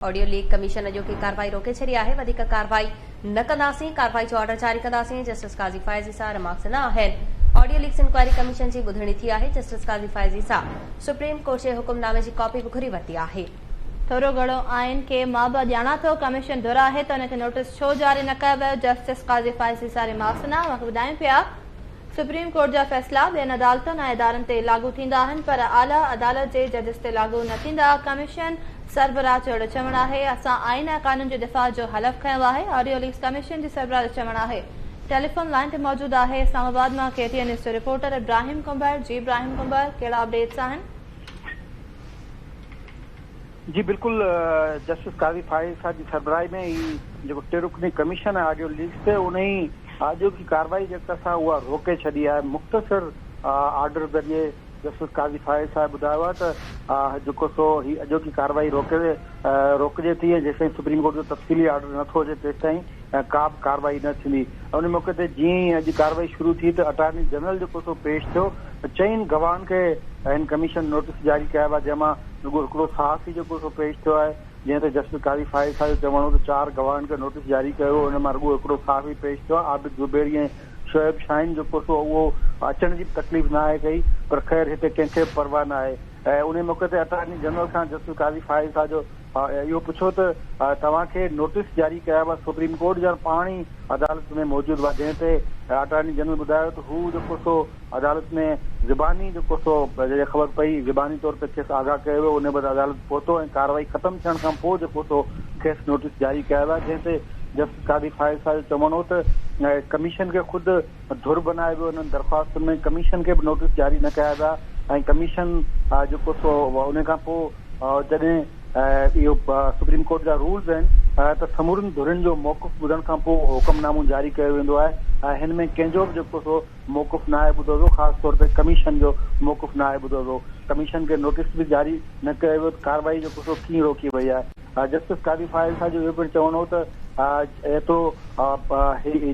Audio leak commission अॼोकी कार्रवाई रोके छॾी आहे। वधीक कार्रवाई न कंदासीं, कार्रवाई जो ऑर्डर जारी कंदासीं। जस्टिस काज़ी फाइज़ ईसा रिमार्क्स न आहिनि। ऑडियो लीक्स इंक्वायरी कमीशन जी ॿुधणी थी आहे। जस्टिस काज़ी फाइज़ ईसा सुप्रीम कोर्ट जे हुकुमनामे जी कॉपी बि घुरी वरिती आहे। थोरो घणो आहिनि के मां बि ॼाणा थो कमीशन दुराहे त हुनखे नोटिस छो जारी न कयो वियो। जस्टिस काज़ी फाइज़ ईसा रिमार्क्स न मूंखे ॿुधायूं पिया सुप्रीम कोर्ट जा फ़ैसिला ॿियनि अदालतुनि ऐं इदारनि ते लागू थींदा आहिनि, पर आला अदालत जे जजिस ते लागू न थींदा। कमीशन सरबराह जो अहिड़ो चवणु आहे। असां आइन ऐं कानून जे दिफ़ा जो हलफ़ खयों आहे। ऑडियो लीक्स कमीशन जी सरबराह जो चवणु आहे। टेलीफोन लाइन ते मौजूदु आहे इस्लामाबाद मां KTN न्यूज़ जो रिपोर्टर इब्राहिम कुंबर। जी इब्राहिम कुंबर, कहिड़ा अपडेट्स आहिनि? जी बिल्कुल, जस्टिस काज़ी फाइज़ ईसा जी सरबराही में ही जो टे रुकनी कमीशन है ऑडियो लीक्स ते उन अॼु की कार्रवाई जेका सा उहा रोके छॾी आहे। मुख़्तसर ऑर्डर ज़रिए जस्टिस काज़ी फाइज़ साहब ॿुधायो आहे त जेको सो ही अॼोकी कार्रवाई रोकजे थी ऐं जेसिताईं सुप्रीम कोर्ट जो तफ़सीली ऑर्डर नथो अचे तेसिताईं का बि कार्रवाई न थींदी। उन मौक़े ते जीअं ई अॼु कार्रवाई शुरू थी त अटॉर्नी जनरल जेको सो पेश थियो, चइनि गवाहनि खे हिन कमीशन नोटिस जारी कयो आहे, जंहिंमां रुॻो हिकिड़ो सहाफ़ी जेको सो पेश थियो आहे। जीअं त जस्टिस काज़ी फाइज़ साहब जो चवणो त 4 गवाहनि खे नोटिस जारी कयो, हुन मां रुॻो हिकिड़ो सहाफ़ी पेश थियो आहे। आबिद ज़ुबैरी ऐं शोएब शाहीन जेको सो उहो अचण जी तकलीफ़ न आहे कई, पर ख़ैर हिते कंहिंखे परवाह न आहे। ऐं उन मौक़े ते अटॉर्नी जनरल खां जस्टिस काज़ी फाइज़ साहब जो इहो पुछो त तव्हांखे नोटिस जारी कया हुआ सुप्रीम कोर्ट जा पाण ई अदालत में मौजूदु हुआ, जंहिं ते अटॉर्नी जनरल ॿुधायो त हू जेको सो अदालत में ज़बानी जेको सो ख़बर पई, ज़बानी तौर ते खेसि आगाह कयो वियो। उन बाद अदालत पहुतो ऐं कार्रवाई ख़तमु थियण खां पोइ जेको सो खेसि नोटिस जारी कया हुआ, जंहिं ते जस्टिस काज़ी फाइज़ साहब जो चवणो त कमीशन खे ख़ुदि धुर बनायो वियो। उन्हनि दरख़्वास्तुनि में कमीशन खे बि नोटिस जारी न कया विया ऐं कमीशन जेको सो उन खां पोइ जॾहिं इहो सुप्रीम कोर्ट जा रूल्स आहिनि त समूरनि धुरनि जो मौक़ुफ़ ॿुधण खां पोइ हुकुमनामो जारी कयो वेंदो आहे। हिन में कंहिंजो बि जेको सो मौक़ुफ़ न आहे ॿुधो वियो, ख़ासि तौर ते कमीशन जो मौक़ुफ़ न आहे ॿुधो वियो। कमीशन खे नोटिस बि जारी न कयो वियो त कार्रवाई जेको सो कीअं रोकी वई आहे। जस्टिस काज़ी फाइज़ साहब जो इहो पिणु चवणो हो त एतिरो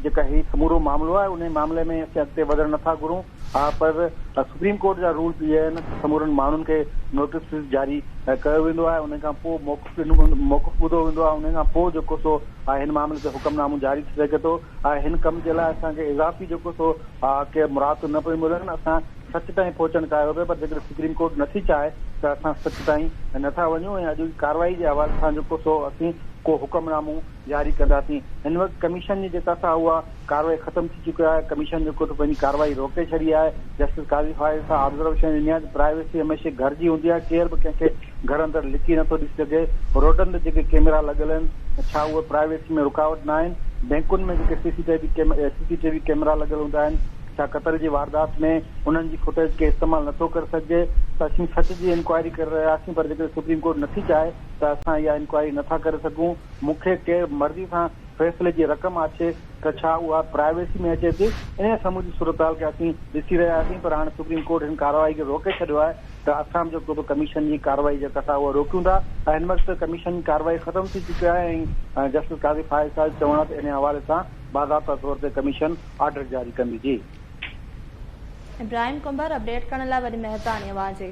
जेका ही समूरो मामिलो आहे उन मामले में असीं अॻिते वधण नथा घुरूं, पर सुप्रीम कोर्ट जा रूल्स इहे आहिनि समूरनि माण्हुनि खे नोटिस जारी कयो वेंदो आहे। उन खां पोइ मौक़ुफ़ ॿुधो वेंदो आहे। उन खां पोइ जेको सो हिन मामले ते हुकुमनामो जारी थी सघे थो। हिन कम जे लाइ असांखे इज़ाफ़ी जेको सो के मुराद न पियो मिलनि। असां सच ताईं पहुचणु चाहियो पियो, पर जेकॾहिं सुप्रीम कोर्ट नथी चाहे त असां सच ताईं नथा वञूं ऐं अॼु कार्रवाई जे हवाले सां जेको सो असीं को हुकुमनामो जारी कंदासीं। हिन वक़्तु कमीशन जी जेका सा उहा कार्रवाई ख़तमु थी चुकी आहे। कमीशन जेको पंहिंजी कार्रवाई रोके छॾी आहे। जस्टिस काज़ी फाइज़ सां ऑब्जर्वेशन ॾिनी आहे त प्राइवेसी हमेशह घर जी हूंदी आहे, केर बि कंहिंखे घर अंदरि लिकी नथो ॾिसी सघे। रोडनि ते जेके कैमरा लॻल आहिनि छा उहे प्राइवेसी में रुकावट न आहिनि? बैंकुनि में जेके CCTV कैमरा लॻल हूंदा आहिनि, छा क़तर जी वारदात में उन्हनि जी फुटेज खे इस्तेमालु नथो करे सघिजे? त असीं सच जी इंक्वायरी करे रहियासीं, पर जेकॾहिं सुप्रीम कोर्ट नथी चाहे त असां इहा इंक्वायरी नथा करे सघूं। मूंखे केरु मर्ज़ी सां फ़ैसिले जी रक़म अचे त छा उहा प्राइवेसी में अचे थी? इन समूरी सूरताल खे असीं ॾिसी रहियासीं, पर हाणे सुप्रीम कोर्ट हिन कार्रवाई खे रोके छॾियो आहे त असां जेको बि कमीशन जी कार्रवाई जेका सा उहा रोकियूं था। हिन वक़्तु कमीशन जी कार्रवाई ख़तमु थी चुकी आहे ऐं जस्टिस काज़ी फाइज़ साहब चवणो आहे त इन हवाले सां बाज़ाब्ता तौर ते कमीशन ऑर्डर जारी कंदी। जी इब्राहिम कुंबर, अपडेट करण लाइ वॾी महिरबानी। आवाज़